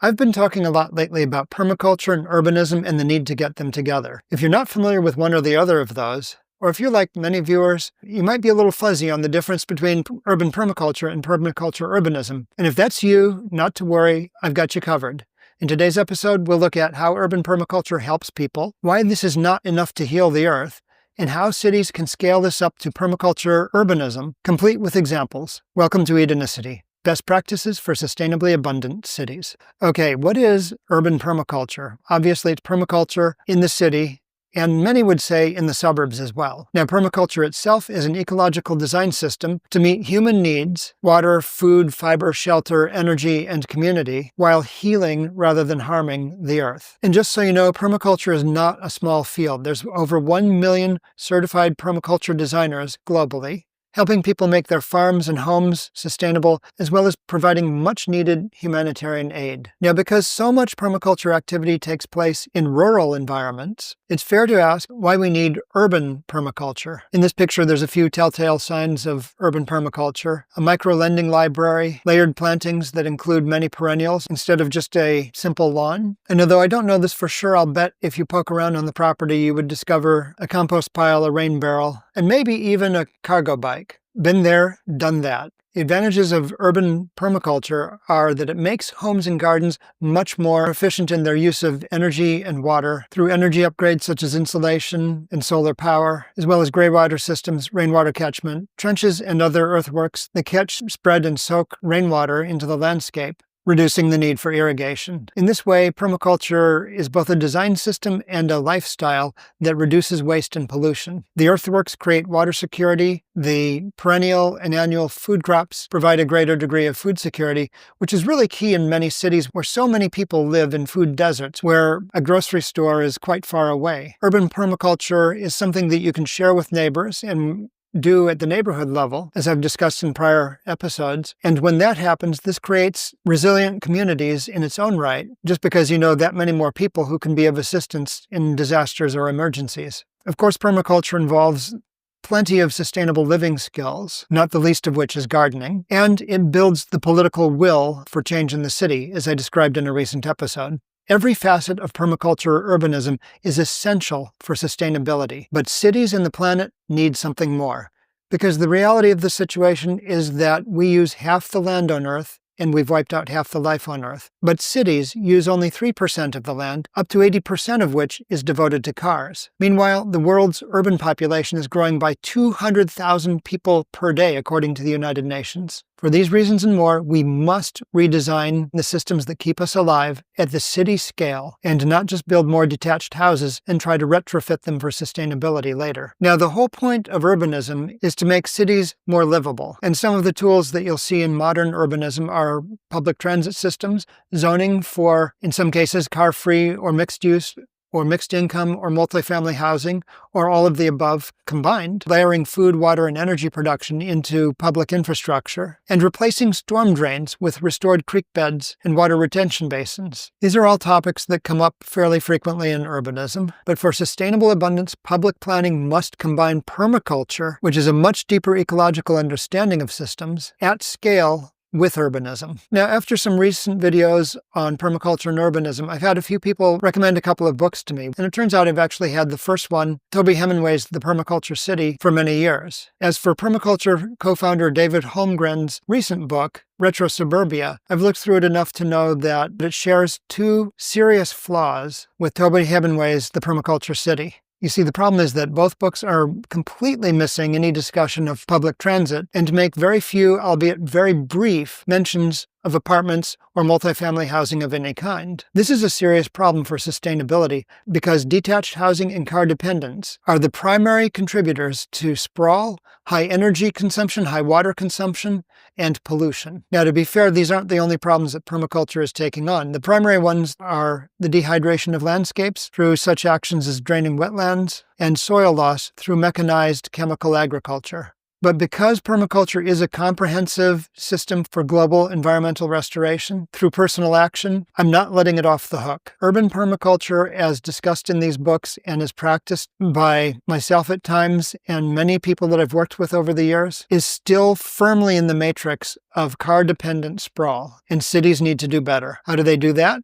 I've been talking a lot lately about permaculture and urbanism and the need to get them together. If you're not familiar with one or the other of those, or if you're like many viewers, you might be a little fuzzy on the difference between urban permaculture and permaculture urbanism. And if that's you, not to worry, I've got you covered. In today's episode, we'll look at how urban permaculture helps people, why this is not enough to heal the earth, and how cities can scale this up to permaculture urbanism, complete with examples. Welcome to Edenicity. Best practices for sustainably abundant cities. Okay, what is urban permaculture? Obviously, it's permaculture in the city, and many would say in the suburbs as well. Now, permaculture itself is an ecological design system to meet human needs, water, food, fiber, shelter, energy, and community, while healing rather than harming the earth. And just so you know, permaculture is not a small field. There's over 1 million certified permaculture designers globally, helping people make their farms and homes sustainable, as well as providing much-needed humanitarian aid. Now, because so much permaculture activity takes place in rural environments, it's fair to ask why we need urban permaculture. In this picture, there's a few telltale signs of urban permaculture: a micro-lending library, layered plantings that include many perennials instead of just a simple lawn. And although I don't know this for sure, I'll bet if you poke around on the property, you would discover a compost pile, a rain barrel, and maybe even a cargo bike. Been there, done that. The advantages of urban permaculture are that it makes homes and gardens much more efficient in their use of energy and water through energy upgrades such as insulation and solar power, as well as greywater systems, rainwater catchment, trenches, and other earthworks that catch, spread, and soak rainwater into the landscape, reducing the need for irrigation. In this way, permaculture is both a design system and a lifestyle that reduces waste and pollution. The earthworks create water security. The perennial and annual food crops provide a greater degree of food security, which is really key in many cities where so many people live in food deserts, where a grocery store is quite far away. Urban permaculture is something that you can share with neighbors and do at the neighborhood level, as I've discussed in prior episodes. And when that happens, this creates resilient communities in its own right, just because you know that many more people who can be of assistance in disasters or emergencies. Of course, permaculture involves plenty of sustainable living skills, not the least of which is gardening, and it builds the political will for change in the city, as I described in a recent episode. Every facet of permaculture urbanism is essential for sustainability, but cities and the planet need something more. Because the reality of the situation is that we use half the land on Earth, and we've wiped out half the life on Earth. But cities use only 3% of the land, up to 80% of which is devoted to cars. Meanwhile, the world's urban population is growing by 200,000 people per day, according to the United Nations. For these reasons and more, we must redesign the systems that keep us alive at the city scale, and not just build more detached houses and try to retrofit them for sustainability later. Now, the whole point of urbanism is to make cities more livable, and some of the tools that you'll see in modern urbanism are public transit systems, zoning for, in some cases, car-free or mixed use, or mixed income, or multifamily housing, or all of the above combined, layering food, water, and energy production into public infrastructure, and replacing storm drains with restored creek beds and water retention basins. These are all topics that come up fairly frequently in urbanism, but for sustainable abundance, public planning must combine permaculture, which is a much deeper ecological understanding of systems, at scale, with urbanism. Now, after some recent videos on permaculture and urbanism, I've had a few people recommend a couple of books to me, and it turns out I've actually had the first one, Toby Hemenway's The Permaculture City, for many years. As for permaculture co-founder David Holmgren's recent book, Retrosuburbia, I've looked through it enough to know that it shares two serious flaws with Toby Hemenway's The Permaculture City. You see, the problem is that both books are completely missing any discussion of public transit and make very few, albeit very brief, mentions of apartments or multifamily housing of any kind. This is a serious problem for sustainability because detached housing and car dependence are the primary contributors to sprawl, high energy consumption, high water consumption, and pollution. Now, to be fair, these aren't the only problems that permaculture is taking on. The primary ones are the dehydration of landscapes through such actions as draining wetlands and soil loss through mechanized chemical agriculture. But because permaculture is a comprehensive system for global environmental restoration through personal action, I'm not letting it off the hook. Urban permaculture, as discussed in these books and as practiced by myself at times and many people that I've worked with over the years, is still firmly in the matrix of car-dependent sprawl, and cities need to do better. How do they do that?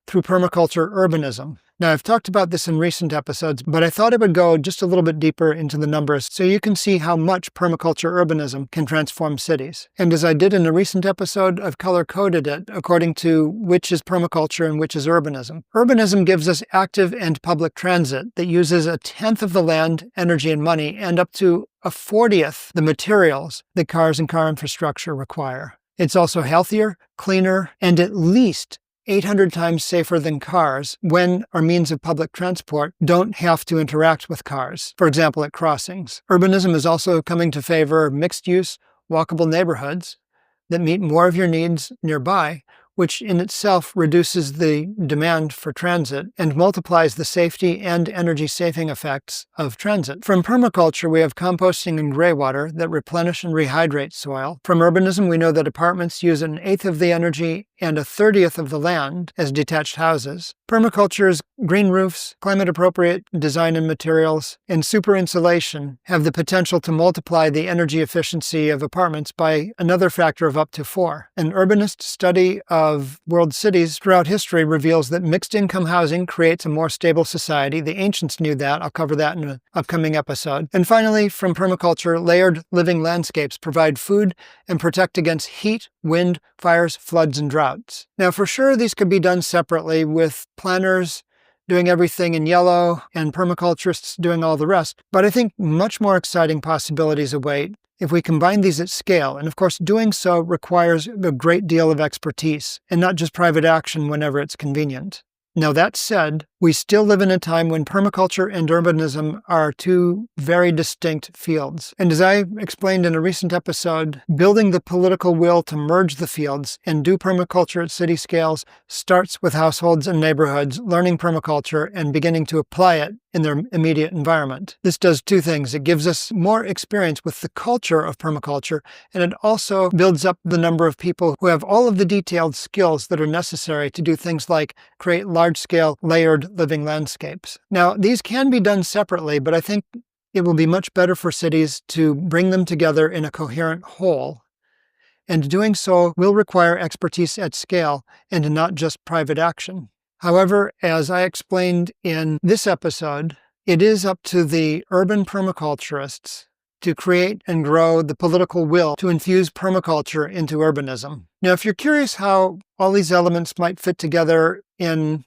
Through permaculture urbanism. Now, I've talked about this in recent episodes, but I thought I would go just a little bit deeper into the numbers so you can see how much permaculture urbanism can transform cities. And as I did in a recent episode, I've color-coded it according to which is permaculture and which is urbanism. Urbanism gives us active and public transit that uses 1/10 of the land, energy, and money, and up to 1/40 the materials that cars and car infrastructure require. It's also healthier, cleaner, and at least 800 times safer than cars when our means of public transport don't have to interact with cars, for example, at crossings. Urbanism is also coming to favor mixed-use, walkable neighborhoods that meet more of your needs nearby, which in itself reduces the demand for transit and multiplies the safety and energy-saving effects of transit. From permaculture, we have composting and gray water that replenish and rehydrate soil. From urbanism, we know that apartments use 1/8 of the energy and 1/30 of the land as detached houses. Permaculture's green roofs, climate-appropriate design and materials, and super insulation have the potential to multiply the energy efficiency of apartments by another factor of up to 4. An urbanist study of world cities throughout history reveals that mixed-income housing creates a more stable society. The ancients knew that. I'll cover that in an upcoming episode. And finally, from permaculture, layered living landscapes provide food and protect against heat, wind, fires, floods, and droughts. Now, for sure, these could be done separately with planners doing everything in yellow and permaculturists doing all the rest. But I think much more exciting possibilities await if we combine these at scale. And of course, doing so requires a great deal of expertise and not just private action whenever it's convenient. Now, that said, we still live in a time when permaculture and urbanism are two very distinct fields. And as I explained in a recent episode, building the political will to merge the fields and do permaculture at city scales starts with households and neighborhoods learning permaculture and beginning to apply it in their immediate environment. This does two things. It gives us more experience with the culture of permaculture, and it also builds up the number of people who have all of the detailed skills that are necessary to do things like create large-scale layered living landscapes. Now, these can be done separately, but I think it will be much better for cities to bring them together in a coherent whole. And doing so will require expertise at scale and not just private action. However, as I explained in this episode, it is up to the urban permaculturists to create and grow the political will to infuse permaculture into urbanism. Now, if you're curious how all these elements might fit together in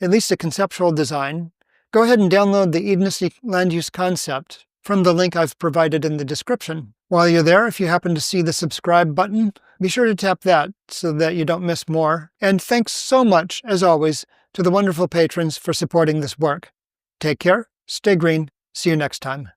at least a conceptual design, go ahead and download the Hedonistic Land Use Concept from the link I've provided in the description. While you're there, if you happen to see the subscribe button, be sure to tap that so that you don't miss more. And thanks so much, as always, to the wonderful patrons for supporting this work. Take care, stay green, see you next time.